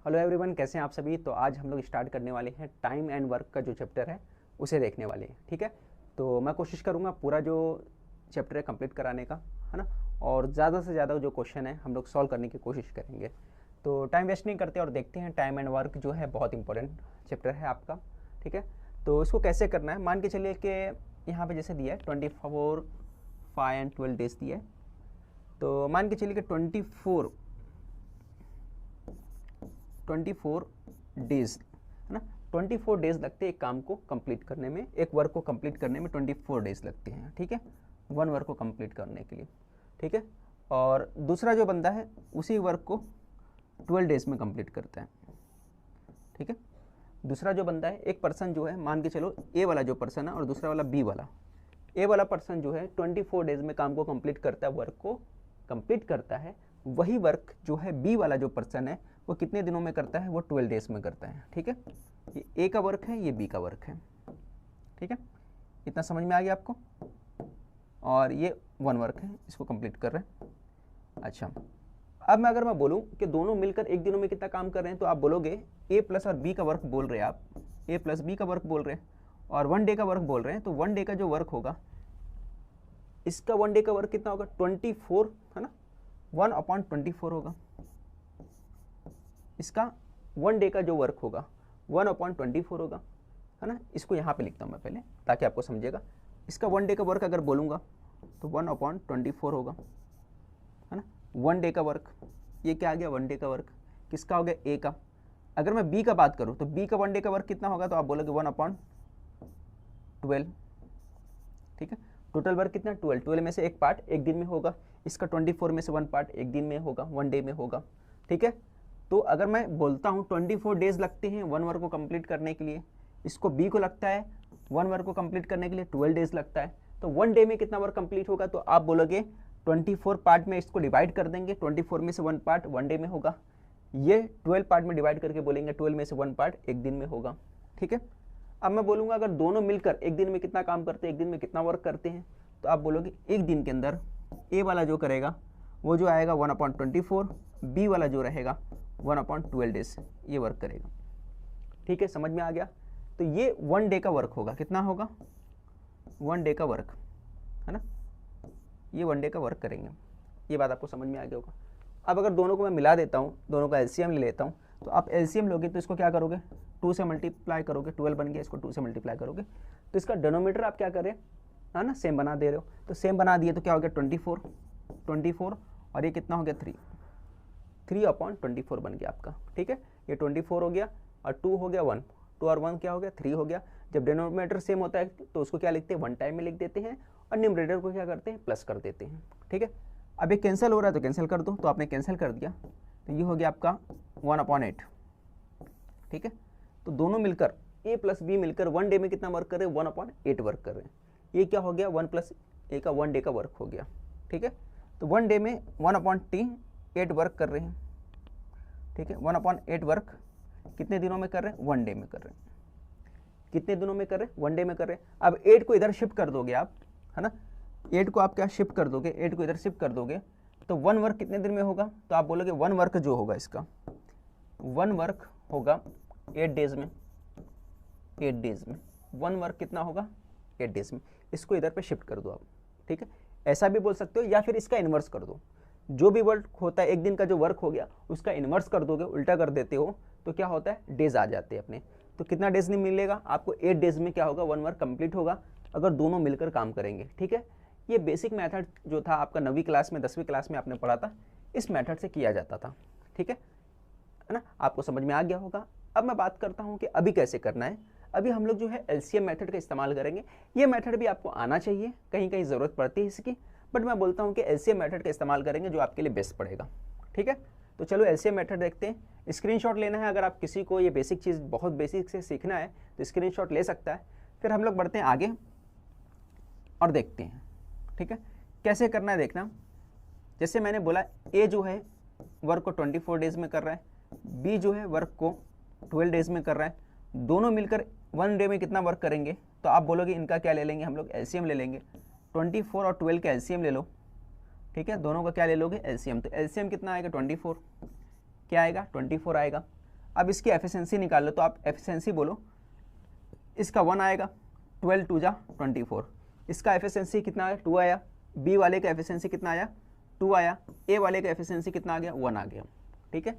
Hello everyone, कैसे हैं आप सभी। तो आज हम लोग स्टार्ट करने वाले हैं टाइम एंड वर्क का जो चैप्टर है उसे देखने वाले हैं। ठीक है, तो मैं कोशिश करूँगा पूरा जो चैप्टर है कंप्लीट कराने का, है ना। और ज़्यादा से ज़्यादा जो क्वेश्चन है हम लोग सॉल्व करने की कोशिश करेंगे। तो टाइम वेस्ट नहीं करते और देखते हैं। टाइम एंड वर्क जो है बहुत इंपॉर्टेंट चैप्टर है आपका। ठीक है, तो इसको कैसे करना है, मान के चलिए कि यहाँ पे जैसे दिया है 24, 5 एंड 12 डेज दिया है। तो मान के चलिए कि 24 डेज, है ना। 24 डेज लगते हैं एक काम को कंप्लीट करने में, एक वर्क को कंप्लीट करने में 24 डेज लगते हैं। ठीक है, वन वर्क को कंप्लीट करने के लिए। ठीक है, और दूसरा जो बंदा है उसी वर्क को 12 डेज में कंप्लीट करता है। ठीक है, दूसरा जो बंदा है, एक पर्सन जो है, मान के चलो ए वाला जो पर्सन है और दूसरा वाला बी वाला। ए वाला पर्सन जो है 24 डेज में काम को कंप्लीट करता है, वर्क को कंप्लीट करता है। वही वर्क जो है बी वाला जो पर्सन है वो कितने दिनों में करता है, वो 12 डेज में करता है। ठीक है, ये ए का वर्क है, ये बी का वर्क है। ठीक है, इतना समझ में आ गया आपको। और ये वन वर्क है, इसको कंप्लीट कर रहे हैं। अच्छा, अब अगर मैं बोलूं कि दोनों मिलकर एक दिनों में कितना काम कर रहे हैं, तो आप बोलोगे ए प्लस और बी का वर्क बोल रहे हैं आप, ए प्लस बी का वर्क बोल रहे हैं और 1 डे का वर्क बोल रहे हैं। तो 1 डे का जो वर्क होगा, इसका 1 डे का वर्क कितना होगा, 24, है ना, 1/24 होगा। इसका 1 डे का जो वर्क होगा 1/24 होगा, है ना। इसको यहाँ पे लिखता हूँ मैं पहले ताकि आपको समझेगा। इसका 1 डे का वर्क अगर बोलूँगा तो 1/24 होगा, है ना। 1 डे का वर्क, ये क्या आ गया, 1 डे का वर्क किसका हो गया, ए का। अगर मैं बी का बात करूँ तो बी का 1 डे का वर्क कितना होगा, तो आप बोलोगे 1/12। ठीक है, टोटल वर्क कितना, 12 में से एक पार्ट एक दिन में होगा। इसका 24 में से 1 पार्ट एक दिन में होगा, 1 डे में होगा। ठीक है, तो अगर मैं बोलता हूँ 24 डेज लगते हैं 1 वर्क को कंप्लीट करने के लिए, इसको बी को लगता है 1 वर्क को कंप्लीट करने के लिए 12 डेज लगता है। तो 1 डे में कितना वर्क कंप्लीट होगा, तो आप बोलोगे 24 पार्ट में इसको डिवाइड कर देंगे। 24 में से 1 पार्ट 1 डे में होगा। ये 12 पार्ट में डिवाइड करके बोलेंगे 12 में से 1 पार्ट एक दिन में होगा। ठीक है, अब मैं बोलूँगा अगर दोनों मिलकर एक दिन में कितना काम करते हैं, एक दिन में कितना वर्क करते हैं, तो आप बोलोगे एक दिन के अंदर ए वाला जो करेगा वो जो आएगा 1/24, बी वाला जो रहेगा 1/12 डेज ये वर्क करेगा। ठीक है, समझ में आ गया। तो ये 1 डे का वर्क होगा, कितना होगा, 1 डे का वर्क, है ना। ये 1 डे का वर्क करेंगे, ये बात आपको समझ में आ गया होगा। अब अगर दोनों को मैं मिला देता हूँ, दोनों का एलसीएम ले लेता हूँ, तो आप एलसीएम लोगे तो इसको क्या करोगे, 2 से मल्टीप्लाई करोगे, 12 बन गया, इसको 2 से मल्टीप्लाई करोगे तो इसका डिनोमिनेटर आप क्या कर रहे हैं, है ना, सेम बना दे रहे हो। तो सेम बना दिए तो क्या हो गया, 24 और ये कितना हो गया, 3/24 बन गया आपका। ठीक है, ये 24 हो गया और 2 हो गया 1, 2 और 1 क्या हो गया, 3 हो गया। जब डिनोमिनेटर सेम होता है तो उसको क्या लिखते हैं, 1 टाइम में लिख देते हैं और न्यूमरेटर को क्या करते हैं, प्लस कर देते हैं। ठीक है, अब ये कैंसिल हो रहा है तो कैंसिल कर दो, तो आपने कैंसिल कर दिया तो ये हो गया आपका 1/8। ठीक है, तो दोनों मिलकर ए प्लस बी मिलकर 1 डे में कितना वर्क कर रहे हैं, 1/8 वर्क कर रहे हैं। ये क्या हो गया, 1 प्लस ए का 1 डे का वर्क हो गया। ठीक है, तो 1 डे में 1/8 वर्क कर रहे हैं। ठीक है, 1/8 वर्क कितने दिनों में कर रहे हैं, 1 डे में कर रहे हैं। कितने दिनों में कर रहे हैं, 1 डे में कर रहे हैं। अब 8 को इधर शिफ्ट कर दोगे आप, है ना, 8 को आप क्या शिफ्ट कर दोगे, 8 को इधर शिफ्ट कर दोगे तो 1 वर्क कितने दिन में होगा, तो आप बोलोगे 1 वर्क जो होगा इसका 1 वर्क होगा 8 डेज में। 8 डेज में 1 वर्क कितना होगा, 8 डेज में। इसको इधर पे शिफ्ट कर दो आप। ठीक है, ऐसा भी बोल सकते हो या फिर इसका इन्वर्स कर दो। जो भी वर्क होता है एक दिन का जो वर्क हो गया उसका इन्वर्स कर दोगे, उल्टा कर देते हो तो क्या होता है, डेज आ जाते हैं अपने। तो कितना डेज नहीं मिलेगा आपको, 8 डेज में क्या होगा, 1 वर्क कंप्लीट होगा अगर दोनों मिलकर काम करेंगे। ठीक है, ये बेसिक मेथड जो था आपका 9वीं क्लास में 10वीं क्लास में आपने पढ़ा था, इस मेथड से किया जाता था। ठीक है ना, आपको समझ में आ गया होगा। अब मैं बात करता हूँ कि अभी कैसे करना है। अभी हम लोग जो है एलसीएम मेथड का इस्तेमाल करेंगे। ये मेथड भी आपको आना चाहिए, कहीं कहीं ज़रूरत पड़ती है इसकी, बट मैं बोलता हूँ कि एलसीएम मेथड का इस्तेमाल करेंगे जो आपके लिए बेस्ट पड़ेगा। ठीक है, तो चलो एलसीएम मेथड देखते हैं। स्क्रीनशॉट लेना है, अगर आप किसी को ये बेसिक चीज़ बहुत बेसिक से सीखना है तो स्क्रीनशॉट ले सकता है। फिर हम लोग बढ़ते हैं आगे और देखते हैं। ठीक है, कैसे करना है देखना। जैसे मैंने बोला ए जो है वर्क को 24 डेज में कर रहा है, बी जो है वर्क को 12 डेज में कर रहा है। दोनों मिलकर 1 डे में कितना वर्क करेंगे, तो आप बोलोगे इनका क्या ले लेंगे, हम लोग एलसीएम ले लेंगे। 24 और 12 का एलसीएम ले लो। ठीक है, दोनों का क्या ले लोगे, एलसीएम। तो एलसीएम कितना आएगा, 24। क्या आएगा, 24 आएगा। अब इसकी एफिशिएंसी निकाल लो, तो आप एफिशिएंसी बोलो, इसका 1 आएगा, 12 2 जा 24, इसका एफिशिएंसी कितना आया 2 आया, बी वाले का एफिशिएंसी कितना आया 2 आया, ए वाले का एफिशिएंसी कितना आ गया 1 आ गया। ठीक है,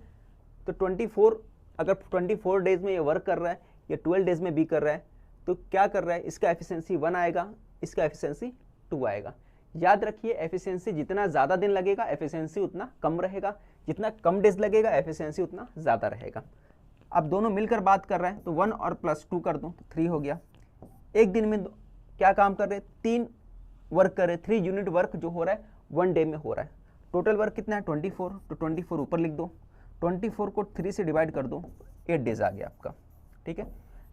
तो 24 अगर 24 डेज में ये वर्क कर रहा है या 12 डेज में बी कर रहा है तो क्या कर रहा है, इसका एफिशिएंसी 1 आएगा, इसका एफिशिएंसी 2 आएगा। याद रखिए एफिशिएंसी जितना ज़्यादा दिन लगेगा एफिशिएंसी उतना कम रहेगा, जितना कम डेज लगेगा एफिशिएंसी उतना ज़्यादा रहेगा। अब दोनों मिलकर बात कर रहे हैं तो 1 और +2 कर दूँ तो 3 हो गया। एक दिन में क्या काम कर रहे हैं, 3 वर्क कर रहे हैं, 3 यूनिट वर्क जो हो रहा है 1 डे में हो रहा है। टोटल वर्क कितना है 24, तो 24 ऊपर लिख दो, 24 को 3 से डिवाइड कर दो, 8 डेज आ गया आपका। ठीक है,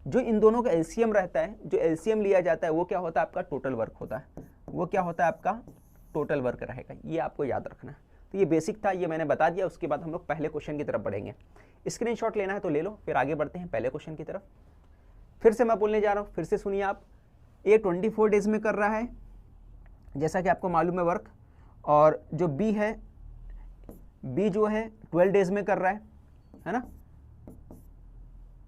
जो इन दोनों का एलसीएम रहता है, जो एलसीएम लिया जाता है वो क्या होता है आपका टोटल वर्क होता है, वो क्या होता है आपका टोटल वर्क रहेगा, ये आपको याद रखना है। तो ये बेसिक था, ये मैंने बता दिया। उसके बाद हम लोग पहले क्वेश्चन की तरफ बढ़ेंगे। स्क्रीनशॉट लेना है तो ले लो, फिर आगे बढ़ते हैं पहले क्वेश्चन की तरफ। फिर से मैं बोलने जा रहा हूँ, फिर से सुनिए आप। ए 24 डेज में कर रहा है जैसा कि आपको मालूम है वर्क, और जो बी है, बी जो है 12 डेज में कर रहा है ना।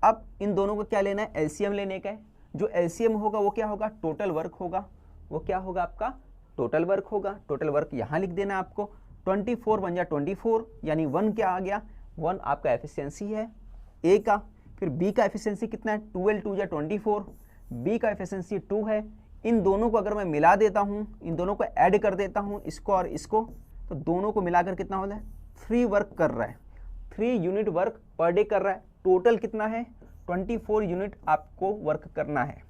अब इन दोनों को क्या लेना है, एलसीएम लेने का है। जो एलसीएम होगा वो क्या होगा टोटल वर्क होगा, वो क्या होगा आपका टोटल वर्क होगा। टोटल वर्क यहाँ लिख देना है आपको, 24 1 जा 24, यानी 1 क्या आ गया 1 आपका एफिशिएंसी है ए का। फिर बी का एफिशिएंसी कितना है 12 2 जा 24, बी का एफिशिएंसी 2 है। इन दोनों को अगर मैं मिला देता हूँ, इन दोनों को ऐड कर देता हूँ, इसको और इसको, तो दोनों को मिलाकर कितना होता है 3 वर्क कर रहा है, 3 यूनिट वर्क पर डे कर रहा है। टोटल कितना है 24 यूनिट आपको वर्क करना है।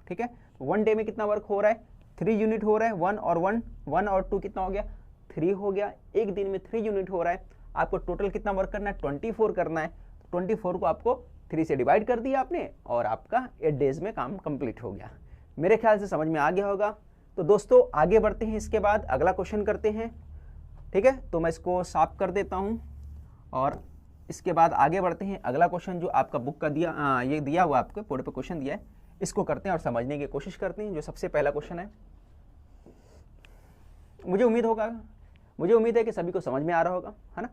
ठीक है, 1 डे में कितना वर्क हो रहा है 3 यूनिट हो रहा है, 1 और 1 और 2 कितना हो गया 3 हो गया। एक दिन में 3 यूनिट हो रहा है, आपको टोटल कितना वर्क करना है 24 करना है। 24 को आपको 3 से डिवाइड कर दिया आपने और आपका 8 डेज में काम कंप्लीट हो गया। मेरे ख्याल से समझ में आ गया होगा। तो दोस्तों आगे बढ़ते हैं, इसके बाद अगला क्वेश्चन करते हैं। ठीक है, तो मैं इसको साफ कर देता हूँ और इसके बाद आगे बढ़ते हैं। अगला क्वेश्चन जो आपका बुक का दिया ये दिया हुआ आपको बोर्ड पे क्वेश्चन दिया है, इसको करते हैं और समझने की कोशिश करते हैं। जो सबसे पहला क्वेश्चन है, मुझे उम्मीद है कि सभी को समझ में आ रहा होगा, है ना।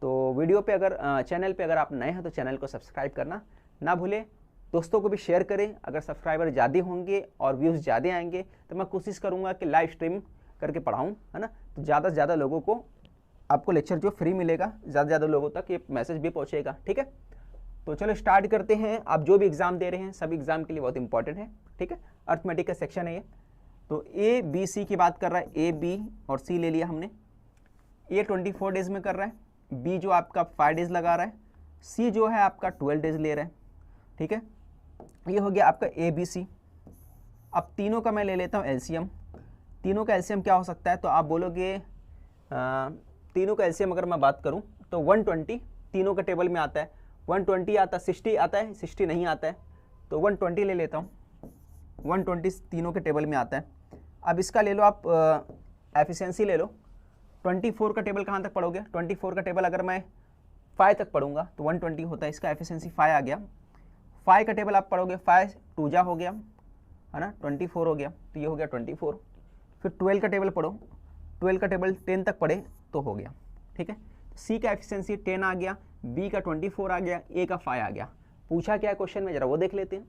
तो वीडियो पे अगर चैनल पे अगर आप नए हैं तो चैनल को सब्सक्राइब करना ना भूलें, दोस्तों को भी शेयर करें। अगर सब्सक्राइबर ज़्यादा होंगे और व्यूज़ ज़्यादा आएंगे तो मैं कोशिश करूँगा कि लाइव स्ट्रीम करके पढ़ाऊँ, है ना। तो ज़्यादा से ज़्यादा लोगों को आपको लेक्चर जो फ्री मिलेगा, ज़्यादा से ज़्यादा लोगों तक ये मैसेज भी पहुँचेगा। ठीक है, तो चलो स्टार्ट करते हैं। आप जो भी एग्ज़ाम दे रहे हैं सभी एग्ज़ाम के लिए बहुत इंपॉर्टेंट है। ठीक है, अर्थमेटिक का सेक्शन है ये। तो ए बी सी की बात कर रहा है, ए बी और सी ले लिया हमने। ए 24 डेज में कर रहा है, बी जो आपका 5 डेज लगा रहा है, सी जो है आपका 12 डेज ले रहा है। ठीक है, ये हो गया आपका ए बी सी। अब तीनों का मैं ले लेता हूँ एलसीएम। तीनों का एलसीएम क्या हो सकता है, तो आप बोलोगे तीनों का एलसीएम अगर मैं बात करूं तो 120 तीनों के टेबल में आता है, 120 आता है, 60 आता है, 60 नहीं आता है, तो 120 ले लेता हूं। 120 तीनों के टेबल में आता है। अब इसका ले लो आप एफिशिएंसी ले लो। 24 का टेबल कहाँ तक पढ़ोगे, 24 का टेबल अगर मैं 5 तक पढ़ूंगा तो 120 होता है, इसका एफिशिएंसी 5 आ गया। 5 का टेबल आप पढ़ोगे, 5 2 जा हो गया, है ना, 24 हो गया, तो ये हो गया 24। फिर 12 का टेबल पढ़ो, 12 का टेबल 10 तक पढ़े तो हो गया। ठीक है, सी का एफिशिएंसी 10 आ गया, बी का 24 आ गया, ए का 5 आ गया। पूछा क्या क्वेश्चन में, जरा वो देख लेते हैं।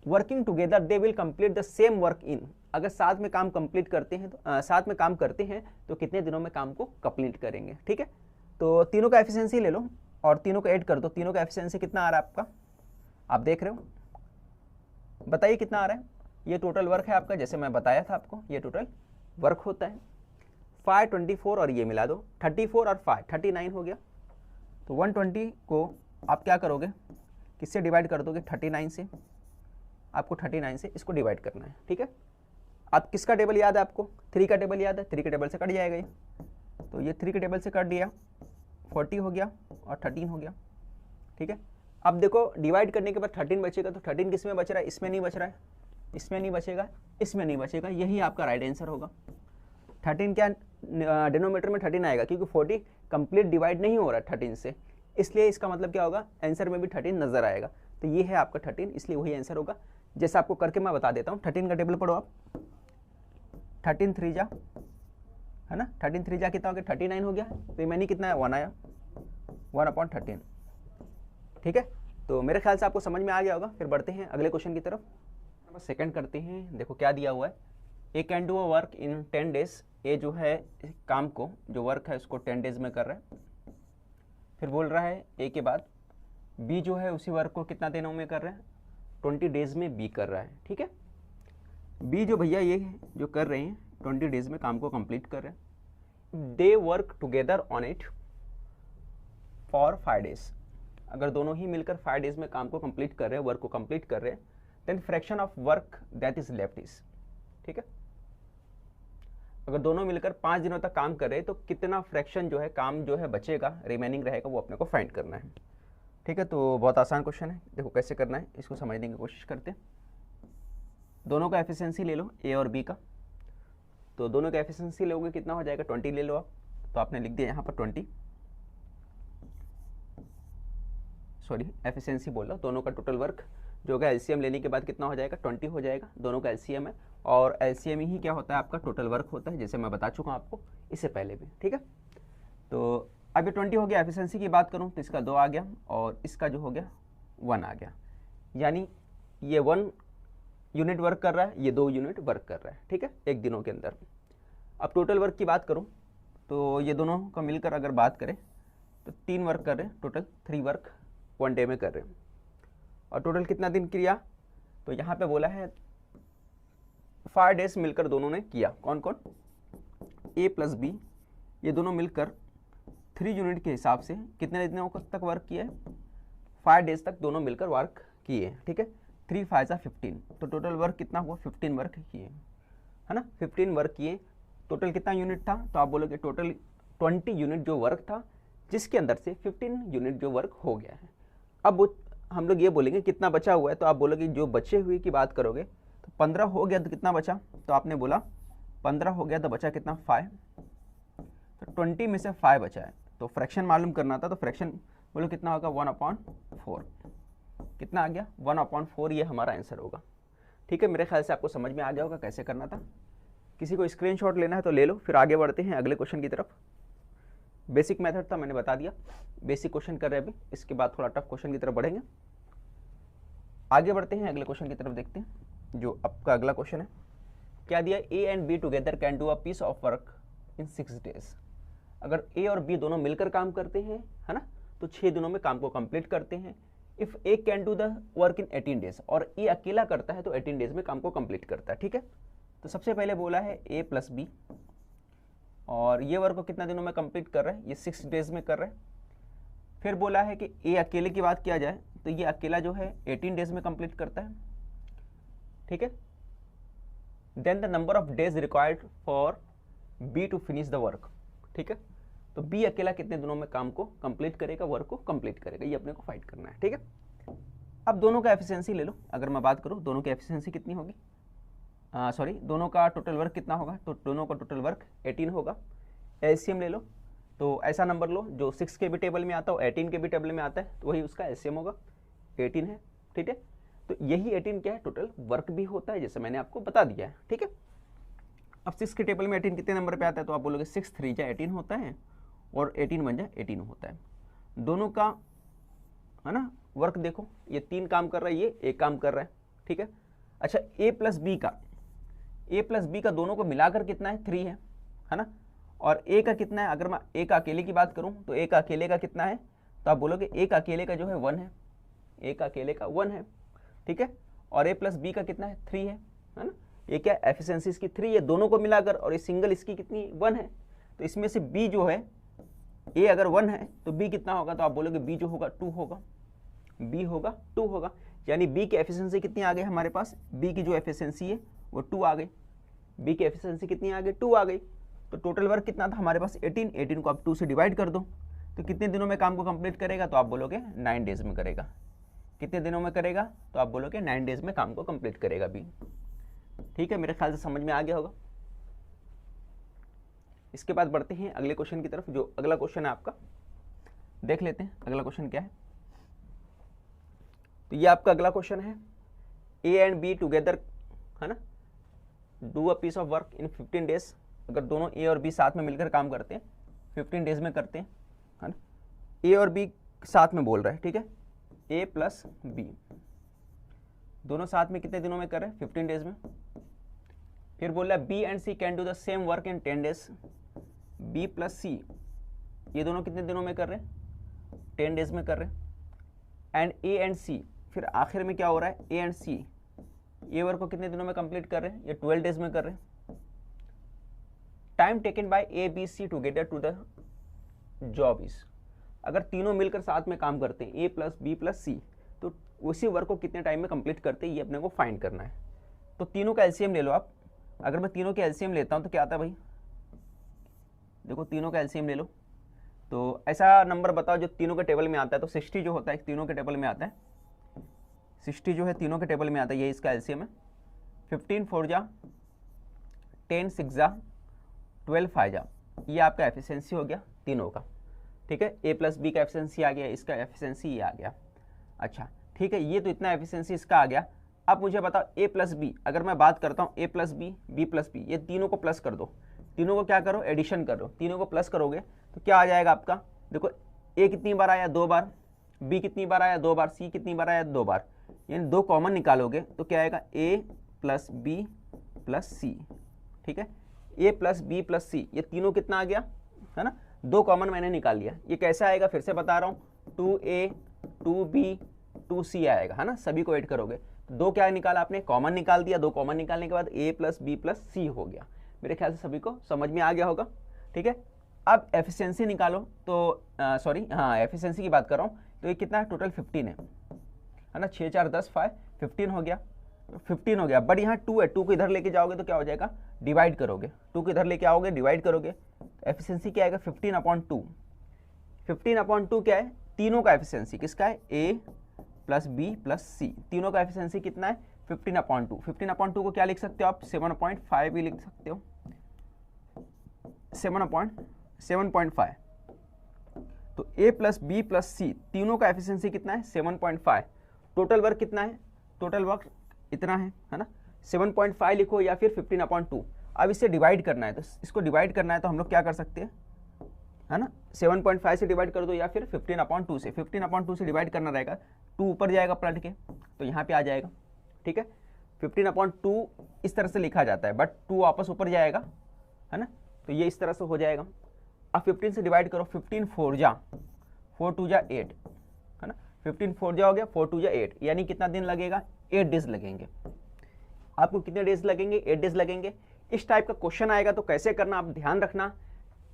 Working together they will complete the same work इन, अगर साथ में काम कंप्लीट करते हैं तो साथ में काम करते हैं तो कितने दिनों में काम को कंप्लीट करेंगे। ठीक है, तो तीनों का एफिशिएंसी ले लो और तीनों को ऐड कर दो। तीनों का एफिशिएंसी कितना आ रहा है आपका, आप देख रहे हो, बताइए कितना आ रहा है। ये टोटल वर्क है आपका, जैसे मैं बताया था आपको ये टोटल वर्क होता है। 5 24 और ये मिला दो, 34 और 5 39 हो गया। तो 120 को आप क्या करोगे, किससे डिवाइड कर दोगे 39 से, आपको 39 से इसको डिवाइड करना है। ठीक है, आप किसका टेबल याद है आपको, 3 का टेबल याद है, 3 के टेबल से कट जाएगा ये, तो ये 3 के टेबल से कट दिया, 40 हो गया और 13 हो गया। ठीक है, अब देखो डिवाइड करने के बाद 13 बचेगा, तो 13 किस में बच रहा है, इसमें नहीं बच रहा है, इसमें नहीं बचेगा, इसमें नहीं बचेगा, यही आपका राइट आंसर होगा। 13 क्या डिनोमीटर में 13 आएगा, क्योंकि 40 कंप्लीट डिवाइड नहीं हो रहा है 13 से, इसलिए इसका मतलब क्या होगा, आंसर में भी 13 नजर आएगा। तो ये है आपका 13, इसलिए वही आंसर होगा। जैसे आपको करके मैं बता देता हूँ, 13 का टेबल पढ़ो आप, 13 3 जा, है ना, 13 3 जा कितना हो गया 39 हो गया, रिमेनिंग कितना है 1 आया, 1/13। ठीक है, तो मेरे ख्याल से आपको समझ में आ गया होगा। फिर बढ़ते हैं अगले क्वेश्चन की तरफ। नंबर सेकंड करते हैं। देखो क्या दिया हुआ है, A can do a work in 10 days. A जो है काम को, जो वर्क है उसको 10 डेज में कर रहा है। फिर बोल रहा है ए के बाद बी जो है उसी वर्क को कितना दिनों में कर रहा है, 20 डेज में बी कर रहा है। ठीक है, बी जो भैया ये जो कर रहे हैं 20 डेज में काम को कंप्लीट कर रहे हैं। They work together on it for 5 days. अगर दोनों ही मिलकर 5 डेज में काम को कंप्लीट कर रहे हैं, वर्क को कंप्लीट कर रहे हैं, then fraction of work that is left is. ठीक है, अगर दोनों मिलकर 5 दिनों तक काम कर रहे हैं तो कितना फ्रैक्शन जो है काम जो है बचेगा, रिमेनिंग रहेगा, वो अपने को फाइंड करना है। ठीक है, तो बहुत आसान क्वेश्चन है। देखो कैसे करना है, इसको समझने की कोशिश करते हैं। दोनों का एफिशिएंसी ले लो, ए और बी का। तो दोनों का एफिशिएंसी लोगे कितना हो जाएगा, 20 ले लो आप। तो आपने लिख दिया यहाँ पर 20, सॉरी एफिशिएंसी बोल रहा हूँ। दोनों का टोटल वर्क जो होगा एलसीएम लेने के बाद कितना हो जाएगा, 20 हो जाएगा। दोनों का एलसीएम है, और एलसीएम ही क्या होता है आपका टोटल वर्क होता है, जैसे मैं बता चुका हूँ आपको इससे पहले भी। ठीक है, तो अभी 20 हो गया। एफिशिएंसी की बात करूँ तो इसका 2 आ गया और इसका जो हो गया 1 आ गया, यानी ये 1 यूनिट वर्क कर रहा है, ये 2 यूनिट वर्क कर रहा है। ठीक है, एक दिनों के अंदर। अब टोटल वर्क की बात करूँ तो ये दोनों का मिलकर अगर बात करें तो 3 वर्क कर रहे हैं, टोटल 3 वर्क 1 डे में कर रहे हैं। और टोटल कितना दिन किया, तो यहाँ पे बोला है 5 डेज मिलकर दोनों ने किया। कौन कौन, ए प्लस बी, ये दोनों मिलकर 3 यूनिट के हिसाब से कितने दिनों तक वर्क किया है, 5 डेज तक दोनों मिलकर वर्क किए। ठीक है, 3 5 जा 15, तो टोटल वर्क कितना हुआ, 15 वर्क किए, है ना। 15 वर्क किए, टोटल कितना यूनिट था, तो आप बोलोगे टोटल 20 यूनिट जो वर्क था, जिसके अंदर से 15 यूनिट जो वर्क हो गया है। अब वो हम लोग ये बोलेंगे कितना बचा हुआ है, तो आप बोलोगे जो बचे हुए की बात करोगे तो 15 हो गया तो कितना बचा, तो आपने बोला 15 हो गया तो बचा कितना 5, तो 20 में से 5 बचा है। तो फ्रैक्शन मालूम करना था, तो फ्रैक्शन बोलो कितना होगा 1/4, कितना आ गया 1/4, ये हमारा आंसर होगा। ठीक है, मेरे ख्याल से आपको समझ में आ गया होगा कैसे करना था। किसी को स्क्रीनशॉट लेना है तो ले लो। फिर आगे बढ़ते हैं अगले क्वेश्चन की तरफ। बेसिक मेथड था, मैंने बता दिया, बेसिक क्वेश्चन कर रहे हैं अभी, इसके बाद थोड़ा टफ क्वेश्चन की तरफ बढ़ेंगे। आगे बढ़ते हैं अगले क्वेश्चन की तरफ, देखते हैं जो आपका अगला क्वेश्चन है। क्या दिया, A and B together can do a piece of work in 6 days. अगर ए और बी दोनों मिलकर काम करते हैं, है ना, तो 6 दिनों में काम को कंप्लीट करते हैं। If A can do the work in 18 days, और ए अकेला करता है तो 18 डेज में काम को कंप्लीट करता है। ठीक है, तो सबसे पहले बोला है ए प्लस बी, और ये वर्क को कितना दिनों में कंप्लीट कर रहा है, ये 6 डेज में कर रहा है। फिर बोला है कि ए अकेले की बात किया जाए तो ये अकेला जो है 18 डेज में कंप्लीट करता है। ठीक है, then the number of days required for B to finish the work. ठीक है, तो बी अकेला कितने दिनों में काम को कंप्लीट करेगा, वर्क को कंप्लीट करेगा, ये अपने को फाइंड करना है। ठीक है, अब दोनों का एफिशिएंसी ले लो। अगर मैं बात करूं दोनों की एफिशिएंसी कितनी होगी, सॉरी दोनों का टोटल वर्क कितना होगा, तो दोनों का टोटल वर्क 18 होगा। एलसीएम ले लो, तो ऐसा नंबर लो जो 6 के भी टेबल में आता हो, 18 के भी टेबल में आता है, तो वही उसका एलसीएम होगा, 18 है। ठीक है, तो यही 18 क्या है, टोटल वर्क भी होता है, जैसे मैंने आपको बता दिया है। ठीक है, अब 6 के टेबल में 18 कितने नंबर पे आता है, तो आप बोलोगे 6 3 जा 18 होता है, और 18 1 जा 18 होता है। दोनों का, है ना, वर्क देखो, ये 3 काम कर रहा है, ये 1 काम कर रहा है। ठीक है, अच्छा ए प्लस बी का दोनों को मिलाकर कितना है, 3 है ना, और ए का कितना है। अगर मैं ए का अकेले की बात करूं तो ए का अकेले का कितना है, तो आप बोलोगे ए का अकेले का जो है 1 है, ए का अकेले का 1 है। ठीक है, और ए प्लस बी का कितना है, 3 है ना। ये क्या एफिशिएंसी इसकी 3 है, दोनों को मिलाकर, और ये सिंगल इसकी कितनी 1 है। तो इसमें से बी जो है, ए अगर 1 है तो बी कितना होगा, तो आप बोलोगे बी जो होगा 2 होगा, बी होगा 2 होगा, यानी बी की एफिशिएंसी कितनी आ गई हमारे पास, बी की जो एफिशिएंसी है वो 2 आ गई। बी की एफिशिएंसी कितनी आ गई, 2 आ गई। तो टोटल वर्क कितना था हमारे पास, 18 को आप 2 से डिवाइड कर दो, तो कितने दिनों में काम को कंप्लीट करेगा, तो आप बोलोगे 9 डेज में करेगा। कितने दिनों में करेगा, तो आप बोलोगे 9 डेज में काम को कंप्लीट करेगा बी। ठीक है, मेरे ख्याल से समझ में आ गया होगा। इसके बाद बढ़ते हैं अगले क्वेश्चन की तरफ। जो अगला क्वेश्चन है आपका, देख लेते हैं अगला क्वेश्चन क्या है। तो ये आपका अगला क्वेश्चन है, ए एंड बी टुगेदर, है ना, do a piece of work in 15 days. अगर दोनों ए और बी साथ में मिलकर काम करते हैं, 15 डेज में करते हैं, है ना। ए और बी साथ में बोल रहा है, ठीक है, ए प्लस बी, दोनों साथ में कितने दिनों में कर रहे हैं? 15 डेज में। फिर बोल रहा है B and C can do the same work in 10 days. B plus C ये दोनों कितने दिनों में कर रहे हैं? 10 डेज में कर रहे हैं। एंड ए एंड सी, फिर आखिर में क्या हो रहा है? ए एंड सी ये वर्क को कितने दिनों में कंप्लीट कर रहे हैं? ये 12 डेज में कर रहे हैं। Time taken by A B C together to the job is, अगर तीनों मिलकर साथ में काम करते हैं A plus B plus C, तो उसी वर्क को कितने टाइम में कंप्लीट करते हैं ये अपने को फाइंड करना है। तो तीनों का एलसीएम ले लो आप। अगर मैं तीनों के एलसीएम लेता हूं तो क्या आता है भाई? देखो तीनों का एलसीएम ले लो, तो ऐसा नंबर बताओ जो तीनों के टेबल में आता है। तो 60 जो होता है तीनों के टेबल में आता है, 60 जो है तीनों के टेबल में आता है, ये इसका एलसीएम है। 15 4 जा, 10 6 जा, 12 5 जा, ये आपका एफिशिएंसी हो गया तीनों का। ठीक है, ए प्लस बी का एफिशिएंसी आ गया, इसका एफिशिएंसी ये आ गया। अच्छा ठीक है, ये तो इतना एफिशिएंसी इसका आ गया। अब मुझे बताओ ए प्लस बी, अगर मैं बात करता हूँ A plus B, B plus B, ये तीनों को प्लस कर दो, तीनों को क्या करो? एडिशन करो। तीनों को प्लस करोगे तो क्या आ जाएगा आपका? देखो ए कितनी बार आया? 2 बार। बी कितनी बार आया? 2 बार। सी कितनी बार आया? 2 बार। यानी 2 कॉमन निकालोगे तो क्या आएगा? ए प्लस बी प्लस सी। ठीक है, ए प्लस बी प्लस सी, ये तीनों कितना आ गया? है ना, 2 कॉमन मैंने निकाल लिया। ये कैसे आएगा फिर से बता रहा हूँ, 2a 2b 2c आएगा, है ना। सभी को ऐड करोगे तो 2 क्या निकाला आपने? कॉमन निकाल दिया। 2 कॉमन निकालने के बाद a प्लस बी प्लस सी हो गया। मेरे ख्याल से सभी को समझ में आ गया होगा। ठीक है, अब एफिशिएंसी निकालो। तो सॉरी हाँ, एफिशिएंसी की बात कर रहा हूँ। तो ये कितना है? टोटल 15 है ना। 6 4 10 5 15 हो गया, 15 हो गया। बट यहाँ 2 है, 2 को इधर लेके जाओगे तो क्या हो जाएगा? डिवाइड करोगे। 2 को इधर लेके आओगे, डिवाइड करोगे, एफिशिएंसी क्या आएगा? 15/2। 15/2 क्या है? तीनों का एफिशिएंसी। किसका है? ए प्लस बी प्लस सी, तीनों का एफिशिएंसी कितना है? 15/2। 15/2 को क्या लिख सकते हो आप? 7.5 भी लिख सकते हो, 7.5। तो ए प्लस बी प्लस सी तीनों का एफिशिएंसी कितना है? 7.5। टोटल वर्क कितना है? टोटल वर्क इतना है ना। 7.5 लिखो या फिर 15/2। अब इसे डिवाइड करना है, तो इसको डिवाइड करना है तो हम लोग क्या कर सकते हैं, है ना, 7.5 से डिवाइड कर दो या फिर 15/2 से। 15/2 से डिवाइड करना रहेगा, 2 ऊपर जाएगा पलट के तो यहाँ पे आ जाएगा। ठीक है, 15/2 इस तरह से लिखा जाता है, बट 2 वापस ऊपर जाएगा, है ना, तो ये इस तरह से हो जाएगा। अब 15 से डिवाइड करो, 15 4 जा, 4 2 जा 8, है ना। 15 4 जा हो गया, 4 2 जा 8, यानी कितना दिन लगेगा? 8 डेज लगेंगे। आपको कितने डेज लगेंगे? 8 डेज लगेंगे। इस टाइप का क्वेश्चन आएगा तो कैसे करना आप ध्यान रखना,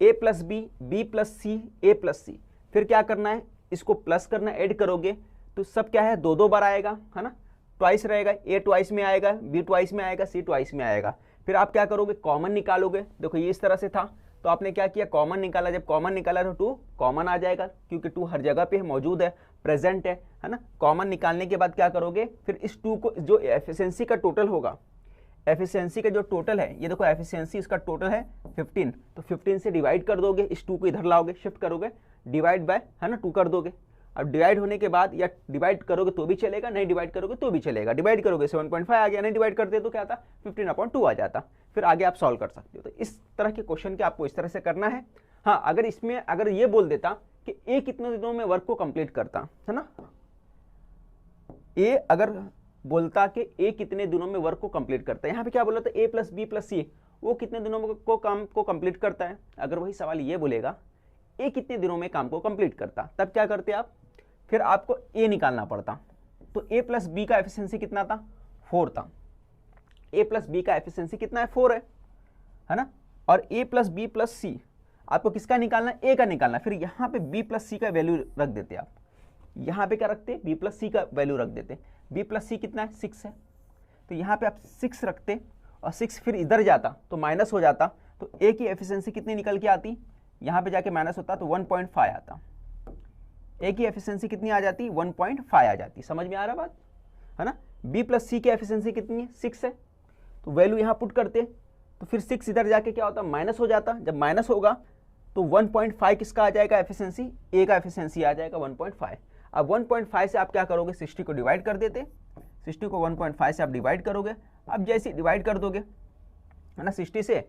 ए प्लस बी, बी प्लस सी, ए प्लस सी, फिर क्या करना है? इसको प्लस करना, ऐड करोगे तो सब क्या है? 2 बार आएगा, है ना, ट्वाइस रहेगा। ए ट्वाइस में आएगा, बी ट्वाइस में आएगा, सी ट्वाइस में आएगा। फिर आप क्या करोगे? कॉमन निकालोगे। देखो ये इस तरह से था तो आपने क्या किया? कॉमन निकाला। जब कॉमन निकाला तो 2 कॉमन आ जाएगा, क्योंकि 2 हर जगह पे मौजूद है, प्रेजेंट है ना। कॉमन निकालने के बाद क्या करोगे? फिर इस 2 को, जो एफिशिएंसी का टोटल होगा, एफिशिएंसी का जो टोटल है, ये देखो एफिशिएंसी इसका टोटल है 15, तो 15 से डिवाइड कर दोगे, इस 2 को इधर लाओगे, शिफ्ट करोगे, डिवाइड बाय, है ना, 2 कर दोगे। अब डिवाइड होने के बाद, या डिवाइड करोगे तो भी चलेगा, नहीं डिवाइड करोगे तो भी चलेगा। डिवाइड करोगे 7.5 आ गया, नहीं डिवाइड करते तो क्या आता? 15/2 आ जाता। फिर आगे आप सॉल्व कर सकते हो। तो इस तरह के क्वेश्चन के आपको इस तरह से करना है। हाँ, अगर इसमें अगर ये बोल देता कि ए कितने दिनों में वर्क को कंप्लीट करता, है ना, ए अगर बोलता कि ए कितने दिनों में वर्क को कंप्लीट करता है, यहाँ पे क्या बोला था? ए प्लस बी प्लस सी, वो कितने दिनों में काम को कंप्लीट करता है। अगर वही सवाल ये बोलेगा ए कितने दिनों में काम को कंप्लीट करता, तब क्या करते आप? फिर आपको ए निकालना पड़ता। तो ए प्लस बी का एफिशिएंसी कितना था? 4 था। ए प्लस बी का एफिशिएंसी कितना है? 4 है ना। और ए प्लस बी प्लस सी आपको किसका निकालना? ए का निकालना। फिर यहाँ पे बी प्लस सी का वैल्यू रख देते आप। यहाँ पे क्या रखते? बी प्लस सी का वैल्यू रख देते। बी प्लस सी कितना है? 6 है, तो यहाँ पे आप 6 रखते और 6 फिर इधर जाता तो माइनस हो जाता, तो ए की एफिशिएंसी कितनी निकल के आती? यहाँ पे जाके माइनस होता तो 1.5 आता। ए की एफिशिएंसी कितनी आ जाती? 1.5 आ जाती। समझ में आ रहा बात, है ना। बी प्लस सी की एफिशिएंसी कितनी है? 6 है, तो वैल्यू यहाँ पुट करते तो फिर 6 इधर जाके क्या होता? माइनस हो जाता। जब माइनस होगा तो 1.5 किसका आ जाएगा एफिशिएंसी? ए का एफिशिएंसी आ जाएगा 1.5। अब 1.5 से आप क्या करोगे? 60 को डिवाइड कर देते, 60 को 1.5 से आप डिवाइड करोगे। अब जैसे डिवाइड कर दोगे, है ना, 60 से,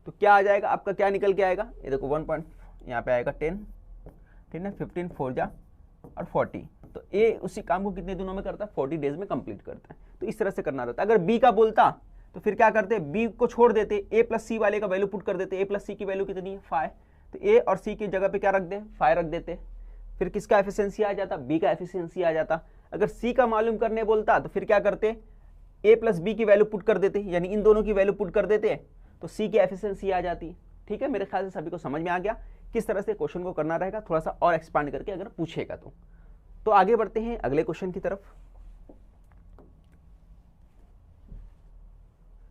तो क्या आ जाएगा आपका? क्या निकल के आएगा? ये देखो 1 यहाँ पे आएगा 10, ठीक है, 15 4 जा और 40, तो ए उसी काम को कितने दिनों में करता है, 40 डेज में कंप्लीट करता है। तो इस तरह से करना रहता है। अगर बी का बोलता तो फिर क्या करते, बी को छोड़ देते, ए प्लस सी वाले का वैल्यू पुट कर देते। ए प्लस सी की वैल्यू कितनी है, 5, तो ए और सी की जगह पे क्या रख दें, 5 रख देते। फिर किसका एफिशिएंसी आ जाता, बी का एफिशिएंसी आ जाता। अगर सी का मालूम करने बोलता तो फिर क्या करते, ए प्लस बी की वैल्यू पुट कर देते, यानी इन दोनों की वैल्यू पुट कर देते, तो सी की एफिशिएंसी आ जाती। ठीक है, मेरे ख्याल से सभी को समझ में आ गया किस तरह से क्वेश्चन को करना रहेगा, थोड़ा सा और एक्सपांड करके अगर पूछेगा तो आगे बढ़ते हैं अगले क्वेश्चन की तरफ।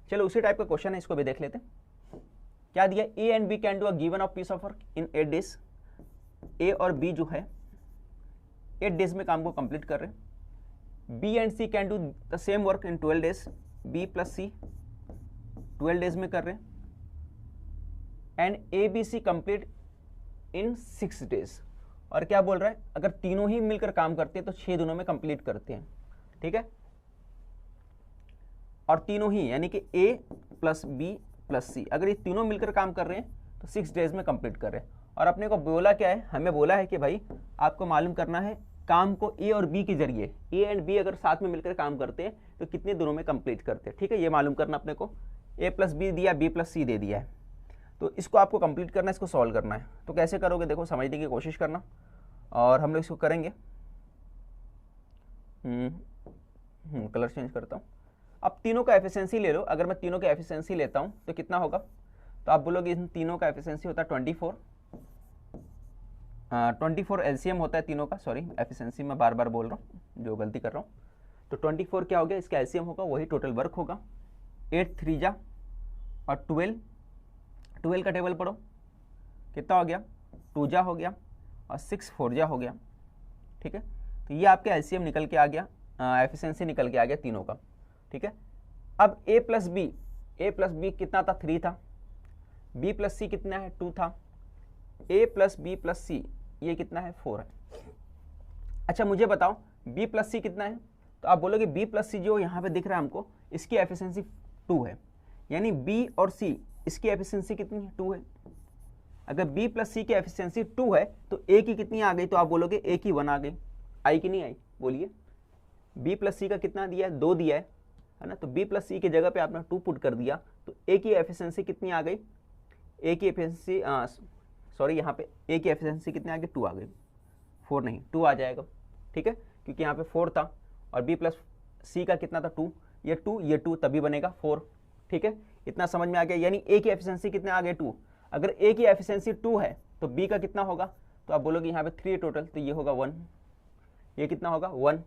चलो उसी टाइप का क्वेश्चन है, इसको भी देख लेते हैं। क्या दिया, A and B can do a given of piece of work in 8 days. A और बी जो है 8 डेज में काम को कंप्लीट कर रहे हैं। B and C can do the same work in 12 days. B plus C 12 days में कर रहे हैं। And A B C complete in 6 days. और क्या बोल रहा है, अगर तीनों ही मिलकर काम करते हैं तो 6 दिनों में कंप्लीट करते हैं। ठीक है, और तीनों ही यानी कि ए प्लस बी प्लस सी, अगर ये तीनों मिलकर काम कर रहे हैं तो 6 डेज में कंप्लीट कर रहे हैं। और अपने को बोला क्या है, हमें बोला है कि भाई आपको मालूम करना है काम को ए और बी के जरिए, ए एंड बी अगर साथ में मिलकर काम करते हैं तो कितने दिनों में कंप्लीट करते हैं। ठीक है, ये मालूम करना अपने को। ए प्लस बी दिया, बी प्लस सी दे दिया है, तो इसको आपको कंप्लीट करना है, इसको सॉल्व करना है। तो कैसे करोगे, देखो समझने की कोशिश करना, और हम लोग इसको करेंगे। कलर चेंज करता हूँ। अब तीनों का एफिशिएंसी ले लो। अगर मैं तीनों का एफिशिएंसी लेता हूँ तो कितना होगा, तो आप बोलोगे इन तीनों का एफिशिएंसी होता है 24। 24 एलसीएम होता है तीनों का, सॉरी एफिशिएंसी मैं बार बार बोल रहा हूँ, जो गलती कर रहा हूँ। तो 24 क्या हो गया, इसका एलसीएम होगा, वही टोटल वर्क होगा। 8 3 जा और 12 का टेबल पढ़ो, कितना हो गया, 2 जा हो गया और 6 4 जा हो गया। ठीक है, तो ये आपका एलसीएम निकल के आ गया, एफिशिएंसी निकल के आ गया तीनों का। ठीक है, अब ए प्लस बी कितना था, 3 था। बी प्लस सी कितना है, 2 था। ए प्लस बी प्लस सी ये कितना है, 4 है। अच्छा मुझे बताओ बी प्लस सी कितना है, तो आप बोलोगे बी प्लस सी जो यहाँ पे दिख रहा है हमको, इसकी एफिशिएंसी 2 है, यानी बी और सी इसकी एफिशिएंसी कितनी है, 2 है। अगर बी प्लस सी की एफिशिएंसी 2 है तो ए की कितनी आ गई, तो आप बोलोगे ए की 1 आ गई। आई कि नहीं आई, बोलिए। बी प्लस सी का कितना दिया है, 2 दिया है ना, तो बी प्लस सी की जगह पे आपने 2 पुट कर दिया, तो ए की एफिशिएंसी कितनी आ गई, ए की एफिशिएंसी सॉरी यहाँ पे ए की एफिशिएंसी कितनी आ गई, 2 आ गई, 4 नहीं 2 आ जाएगा। ठीक है, क्योंकि यहाँ पे 4 था और बी प्लस सी का कितना था, 2, ये 2 तभी बनेगा 4। ठीक है, इतना समझ में आ गया। यानी ए की एफिशिएंसी कितने आ गए, 2। अगर ए की एफिशिएंसी 2 है तो बी का कितना होगा, तो आप बोलोगे यहाँ पे 3 टोटल, तो ये होगा 1, ये कितना होगा 1,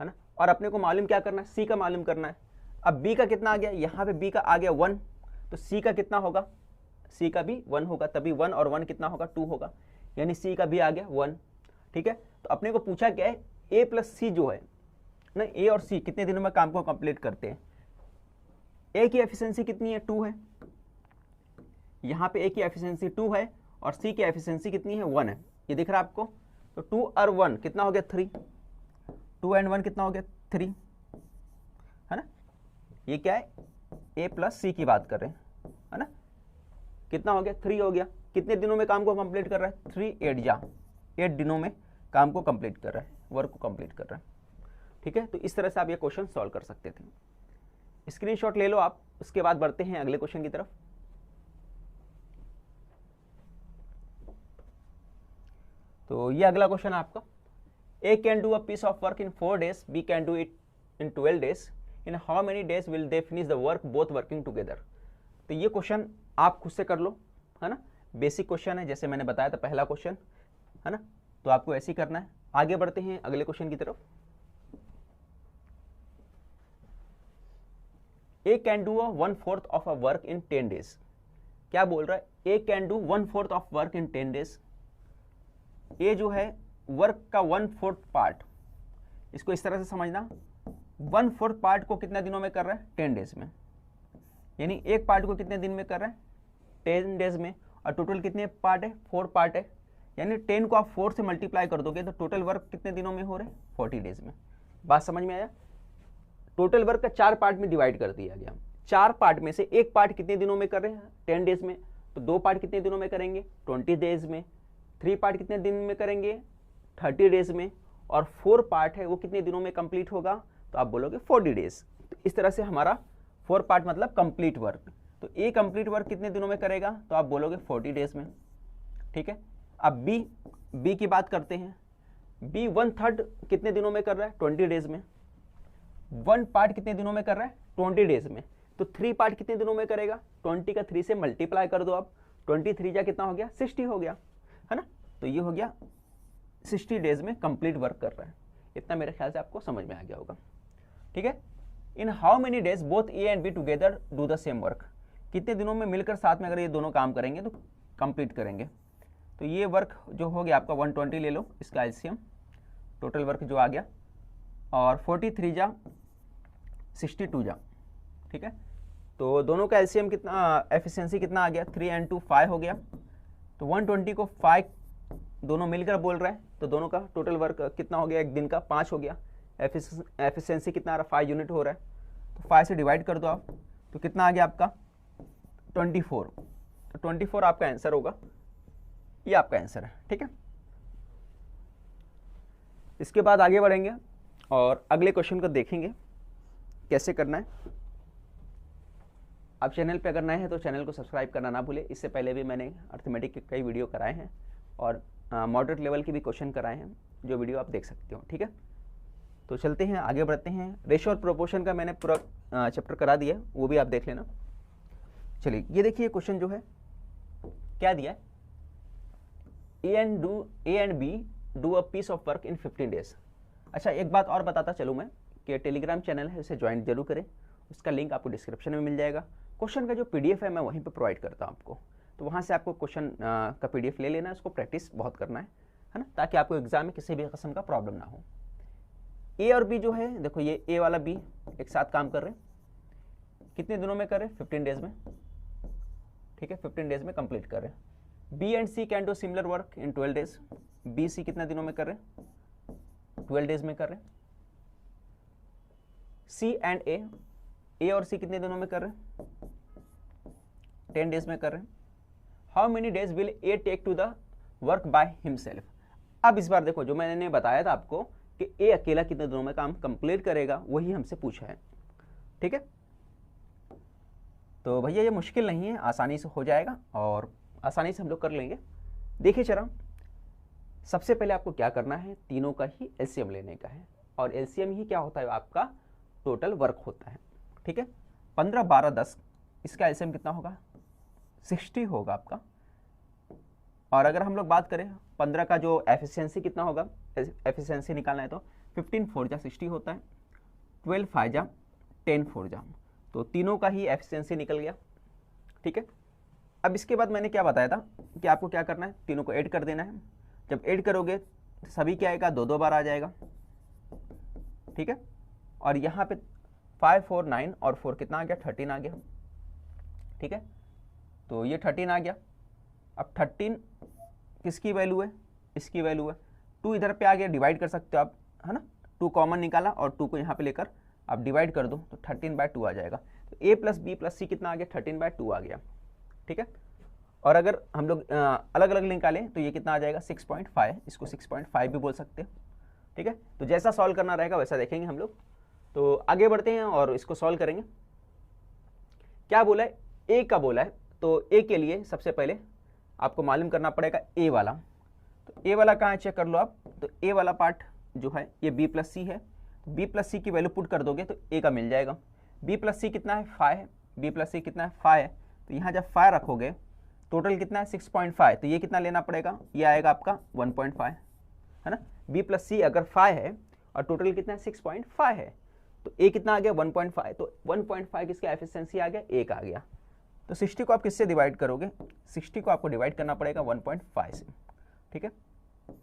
है ना। और अपने को मालूम क्या करना है, सी का मालूम करना है। अब बी का कितना आ गया, यहाँ पे बी का आ गया 1, तो सी का कितना होगा, सी का भी 1 होगा, तभी 1 और 1 कितना होगा, 2 होगा, यानी सी का भी आ गया 1। ठीक है, तो अपने को पूछा क्या है, ए प्लस सी जो है ना, ए और सी कितने दिनों में काम को कंप्लीट करते हैं। ए की एफिशिएंसी कितनी है, 2 है, यहाँ पे ए की एफिशिएंसी 2 है और सी की एफिशिएंसी कितनी है, 1 है, ये दिख रहा है आपको। तो 2 और 1 कितना हो गया, 3, 2 एंड 1 कितना हो गया, 3, है ना। ये क्या है, ए प्लस सी की बात कर रहे हैं, है ना। कितना हो गया, 3 हो गया। कितने दिनों में काम को कंप्लीट कर रहा है, 3 8 जा, 8 दिनों में काम को कंप्लीट कर रहा है, वर्क को कंप्लीट कर रहा है। ठीक है, तो इस तरह से आप ये क्वेश्चन सॉल्व कर सकते थे। स्क्रीनशॉट ले लो आप, उसके बाद बढ़ते हैं अगले क्वेश्चन की तरफ। तो ये अगला क्वेश्चन है आपका, A can do a piece of work in 4 days, B can do it in 12 days, in how many days will they finish the work both working together. तो ये क्वेश्चन आप खुद से कर लो, है ना, बेसिक क्वेश्चन है, जैसे मैंने बताया था पहला क्वेश्चन, है ना, तो आपको ऐसे ही करना है। आगे बढ़ते हैं अगले क्वेश्चन की तरफ। A can do 1/4 of a work in 10 days. क्या बोल रहा है, A can do 1/4 of work in 10 days. A जो है वर्क का 1/4 पार्ट, इसको इस तरह से समझना, 1/4 पार्ट को कितने दिनों में कर रहा है, 10 डेज में, यानी एक पार्ट को कितने दिन में कर रहा है, 10 डेज में। और टोटल कितने पार्ट है, 4 पार्ट है, यानी 10 को आप 4 से मल्टीप्लाई कर दोगे तो टोटल वर्क कितने दिनों में हो रहे हैं, 40 डेज में। बात समझ में आया। टोटल वर्क का 4 पार्ट में डिवाइड कर दिया गया। 4 पार्ट में से एक पार्ट कितने दिनों में कर रहे हैं, 10 डेज में, तो 2 पार्ट कितने दिनों में करेंगे, 20 डेज में। 3 पार्ट कितने दिन में करेंगे, 30 डेज में। और 4 पार्ट है वो कितने दिनों में कंप्लीट होगा, तो आप बोलोगे 40 डेज। तो इस तरह से हमारा 4 पार्ट मतलब कंप्लीट वर्क। तो ए कंप्लीट वर्क कितने दिनों में करेगा, तो आप बोलोगे 40 डेज में। ठीक है, अब बी की बात करते हैं। बी 1/3 कितने दिनों में कर रहा है, 20 डेज में। 1 पार्ट कितने दिनों में कर रहा है, 20 डेज में। तो 3 पार्ट कितने दिनों में करेगा, 20 का 3 से मल्टीप्लाई कर दो आप, 23 जा कितना हो गया, 60 हो गया, है ना। तो ये हो गया 60 डेज में कंप्लीट वर्क कर रहा है। इतना मेरे ख्याल से आपको समझ में आ गया होगा। ठीक है, इन how many days both A and B together do the same work, कितने दिनों में मिलकर साथ में अगर ये दोनों काम करेंगे तो कंप्लीट करेंगे। तो ये वर्क जो हो गया आपका 120 ले लो, इसका एलसीएम टोटल वर्क जो आ गया, और 43 जा 62 जा। ठीक है, तो दोनों का एलसीएम कितना, एफिशिएंसी कितना आ गया, 3 and 2 5 हो गया। तो 120 को 5 दोनों मिलकर बोल रहा है, तो दोनों का टोटल वर्क कितना हो गया, एक दिन का 5 हो गया। एफिशिएंसी कितना आ रहा, 5 यूनिट हो रहा है। तो 5 से डिवाइड कर दो आप, तो कितना आ गया आपका 24। तो 24 आपका आंसर होगा, ये आपका आंसर है। ठीक है, इसके बाद आगे बढ़ेंगे और अगले क्वेश्चन को देखेंगे कैसे करना है। आप चैनल पे अगर नए हैं तो चैनल को सब्सक्राइब करना ना भूलें। इससे पहले भी मैंने अर्थमेटिक के कई वीडियो कराए हैं और मॉडरेट लेवल के भी क्वेश्चन कराए हैं, जो वीडियो आप देख सकते हो। ठीक है, तो चलते हैं आगे बढ़ते हैं। रेशियो और प्रोपोर्शन का मैंने पूरा चैप्टर करा दिया, वो भी आप देख लेना। चलिए, ये देखिए क्वेश्चन जो है क्या दिया है, A and B do a piece of work in 15 days. अच्छा, एक बात और बताता चलूँ मैं कि टेलीग्राम चैनल है, उसे ज्वाइन जरूर करें, उसका लिंक आपको डिस्क्रिप्शन में मिल जाएगा। क्वेश्चन का जो पीडीएफ है मैं वहीं पे प्रोवाइड करता हूँ आपको, तो वहाँ से आपको क्वेश्चन का पीडीएफ ले लेना है, उसको प्रैक्टिस बहुत करना है ना, ताकि आपको एग्जाम में किसी भी किस्म का प्रॉब्लम ना हो। ए और बी जो है, देखो ये ए वाला बी एक साथ काम कर रहे हैं, कितने दिनों में कर रहे हैं, 15 डेज में। ठीक है, 15 डेज में कंप्लीट कर रहे हैं। B and C can do similar work in 12 days. B C कितने दिनों में कर रहे हैं, 12 डेज में कर रहे हैं। सी एंड ए और सी कितने दिनों में कर रहे हैं, 10 डेज में कर रहे हैं। How many days will A take to the work by himself. अब इस बार देखो, जो मैंने बताया था आपको कि ए अकेला कितने दिनों में काम कंप्लीट करेगा, वही हमसे पूछा है। ठीक है, तो भैया ये मुश्किल नहीं है, आसानी से हो जाएगा और आसानी से हम लोग कर लेंगे। देखिए चलो, सबसे पहले आपको क्या करना है, तीनों का ही एलसीएम लेने का है, और एलसीएम ही क्या होता है, आपका टोटल वर्क होता है। ठीक है, 15 12 10, इसका एलसीएम कितना होगा, 60 होगा आपका। और अगर हम लोग बात करें 15 का जो एफिशिएंसी कितना होगा, एफिशिएंसी निकालना है तो 15 4 जा 60 होता है, 12 5 जा 10 4 जा, तो तीनों का ही एफिशिएंसी निकल गया। ठीक है, अब इसके बाद मैंने क्या बताया था कि आपको क्या करना है, तीनों को ऐड कर देना है। जब ऐड करोगे तो सभी क्या आएगा, 2 2 बार आ जाएगा। ठीक है, और यहाँ पे 5 4 9 और 4 कितना आ गया, 13 आ गया। ठीक है, तो ये 13 आ गया। अब 13 किसकी वैल्यू है, इसकी वैल्यू है। 2 इधर पे आ गया, डिवाइड कर सकते हो आप, है ना। 2 कॉमन निकाला और 2 को यहाँ पे लेकर आप डिवाइड कर दो, तो 13/2 आ जाएगा। तो a प्लस बी प्लस सी कितना आ गया, 13/2 आ गया। ठीक है, और अगर हम लोग अलग अलग निकालें तो ये कितना आ जाएगा, 6.5। इसको 6.5 भी बोल सकते हैं। ठीक है, तो जैसा सॉल्व करना रहेगा वैसा देखेंगे हम लोग। तो आगे बढ़ते हैं और इसको सॉल्व करेंगे। क्या बोला है, ए का बोला है, तो ए के लिए सबसे पहले आपको मालूम करना पड़ेगा ए वाला। तो ए वाला कहाँ चेक कर लो आप, तो ए वाला पार्ट जो है ये बी प्लस सी है। बी प्लस सी की वैल्यू पुट कर दोगे तो ए का मिल जाएगा। बी प्लस सी कितना है, 5 है। बी प्लस सी कितना है, 5 है। तो यहाँ जब 5 रखोगे, टोटल कितना है, 6.5, तो ये कितना लेना पड़ेगा, ये आएगा आपका 1.5, है ना। बी प्लस सी अगर 5 है और टोटल कितना है, 6.5 है, तो ए कितना आ गया, 1.5। तो 1.5 किसका एफिशिएंसी आ गया, ए का आ गया। तो 60 को आप किससे डिवाइड करोगे, 60 को आपको डिवाइड करना पड़ेगा 1.5 से। ठीक है,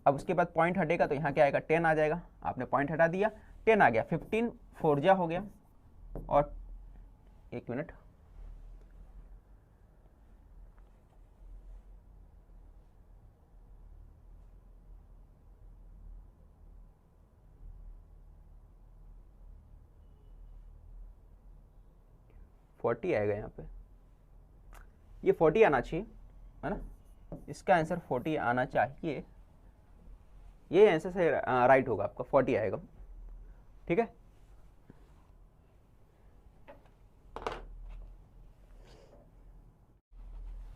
अब उसके बाद पॉइंट हटेगा तो यहाँ क्या आएगा, 10 आ जाएगा। आपने पॉइंट हटा दिया, 10 आ गया। 15 4 जा हो गया, और 1 मिनट, $40 आएगा यहाँ पे, ये 40 आना चाहिए, है ना। इसका आंसर 40 आना चाहिए। ये आंसर से राइट होगा आपका, 40 आएगा। ठीक है,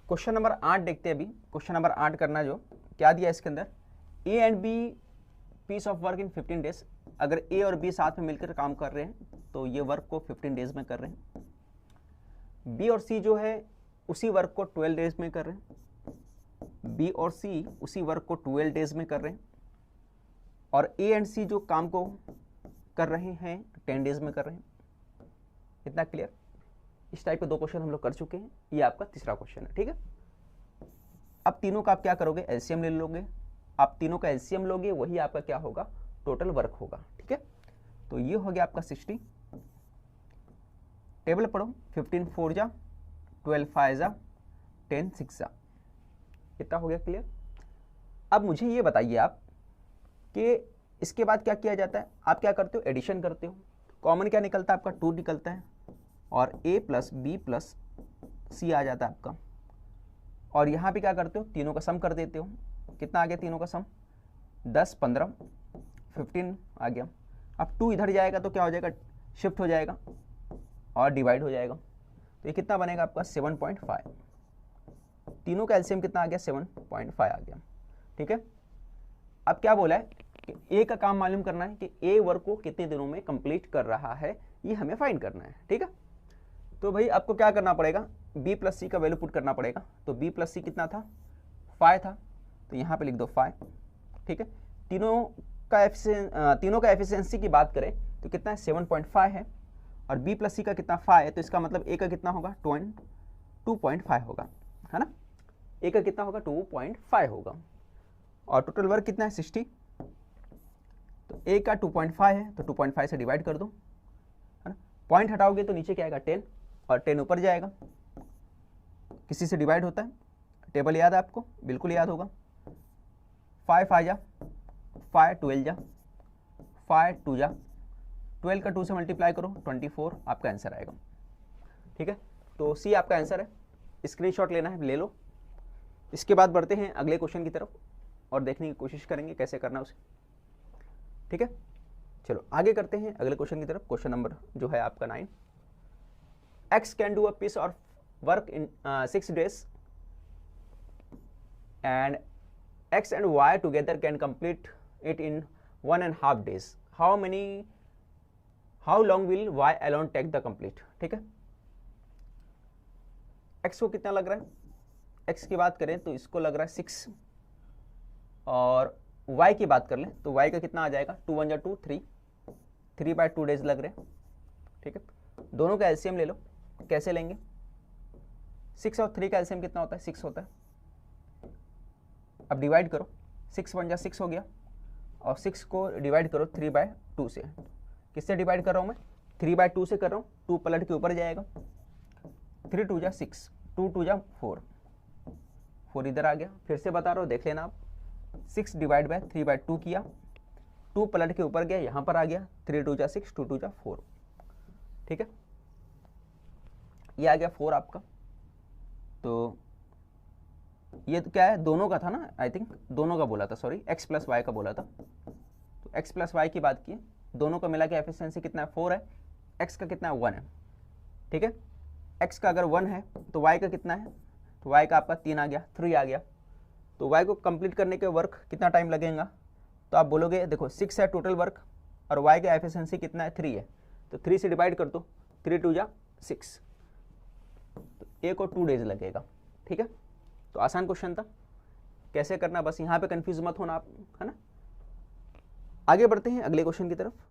क्वेश्चन नंबर 8 देखते हैं अभी। क्वेश्चन नंबर 8 करना जो क्या दिया इसके अंदर, A and B piece of work in 15 days. अगर ए और बी साथ में मिलकर काम कर रहे हैं तो ये वर्क को 15 डेज में कर रहे हैं। बी और सी जो है उसी वर्क को 12 डेज में कर रहे हैं। बी और सी उसी वर्क को 12 डेज में कर रहे हैं। और ए एंड सी जो काम को कर रहे हैं 10 डेज में कर रहे हैं। इतना क्लियर? इस टाइप के 2 क्वेश्चन हम लोग कर चुके हैं। ये आपका तीसरा क्वेश्चन है। ठीक है, अब तीनों का आप क्या करोगे, एलसीएम ले लोगे। आप तीनों का एलसीएम लोगे, वही आपका क्या होगा, टोटल वर्क होगा। ठीक है, तो ये हो गया आपका 60। टेबल पढ़ो, 15 4 जा, 12 5 जा, 10 6 जा। कितना हो गया क्लियर? अब मुझे ये बताइए आप कि इसके बाद क्या किया जाता है। आप क्या करते हो, एडिशन करते हो। कॉमन क्या निकलता है आपका, 2 निकलता है और a प्लस बी प्लस सी आ जाता है आपका। और यहाँ पे क्या करते हो, तीनों का सम कर देते हो। कितना आ गया तीनों का सम, 10 15 15 आ गया। अब 2 इधर जाएगा तो क्या हो जाएगा, शिफ्ट हो जाएगा और डिवाइड हो जाएगा। तो ये कितना बनेगा आपका, 7.5। तीनों का एलसीएम कितना आ गया, 7.5 आ गया। ठीक है, अब क्या बोला है कि ए का काम मालूम करना है कि ए वर्क को कितने दिनों में कंप्लीट कर रहा है, ये हमें फाइंड करना है। ठीक है, तो भाई आपको क्या करना पड़ेगा, b प्लस सी का वैल्यू पुट करना पड़ेगा। तो b प्लस सी कितना था, 5 था, तो यहाँ पे लिख दो 5। ठीक है, तीनों का एफिशिएंसी की बात करें तो कितना है, 7.5 है। और b प्लस सी का कितना 5 है, तो इसका मतलब a का कितना होगा, 2.5 होगा, है ना। a का कितना होगा, 2.5 होगा। और टोटल वर्क कितना है, 60। तो a का 2.5 है, तो 2.5 से डिवाइड कर दो, है ना। पॉइंट हटाओगे तो नीचे क्या आएगा, 10, और 10 ऊपर जाएगा। किसी से डिवाइड होता है, टेबल याद है आपको, बिल्कुल याद होगा। 5 5 जा, 5 12 जा, 5 2 जा, 12 का 2 से मल्टीप्लाई करो, 24 आपका आंसर आएगा। ठीक है, तो सी आपका आंसर है। स्क्रीनशॉट लेना है ले लो। इसके बाद बढ़ते हैं अगले क्वेश्चन की तरफ और देखने की कोशिश करेंगे कैसे करना उसे। ठीक है, चलो आगे करते हैं अगले क्वेश्चन की तरफ। क्वेश्चन नंबर जो है आपका 9। X can do a piece of work in 6 days and X and Y together can complete it in 1.5 days. How long will Y alone take the complete? ठीक है, X को कितना लग रहा है, X की बात करें तो इसको लग रहा है 6, और Y की बात कर लें तो Y का कितना आ जाएगा, 2 1 2 3, 3/2 डेज लग रहे हैं। ठीक है, दोनों का एलसीएम ले लो। कैसे लेंगे, 6 और 3 का एलसीएम कितना होता है, 6 होता है। अब डिवाइड करो, 6 1 जा 6 हो गया, और 6 को डिवाइड करो 3/2 से। किससे डिवाइड कर रहा हूँ मैं, 3/2 से कर रहा हूँ। 2 पलट के ऊपर जाएगा, 3 2 जा 6, 2 2 जा 4, 4 इधर आ गया। फिर से बता रहा हूँ, देख लेना आप। 6 डिवाइड बाय 3/2 किया, 2 पलट के ऊपर गया, यहाँ पर आ गया, 3 2 जा 6, 2 2 जा 4। ठीक है, ये आ गया 4 आपका। तो ये तो क्या है, दोनों का था ना, आई थिंक दोनों का बोला था, सॉरी x प्लस वाई का बोला था। तो x प्लस वाई की बात की, दोनों का मिला के एफिशिएंसी कितना है, 4 है। x का कितना है, 1 है। ठीक है, x का अगर 1 है तो y का कितना है, तो y का आपका 3 आ गया, 3 आ गया। तो y को कंप्लीट करने के वर्क कितना टाइम लगेगा, तो आप बोलोगे देखो 6 है टोटल वर्क और y का एफिशिएंसी कितना है, 3 है। तो 3 से डिवाइड कर दो, 3 2 जा 6, तो a को 2 डेज लगेगा। ठीक है, तो आसान क्वेश्चन था, कैसे करना बस यहाँ पे कंफ्यूज मत होना आप, है ना। आगे बढ़ते हैं अगले क्वेश्चन की तरफ।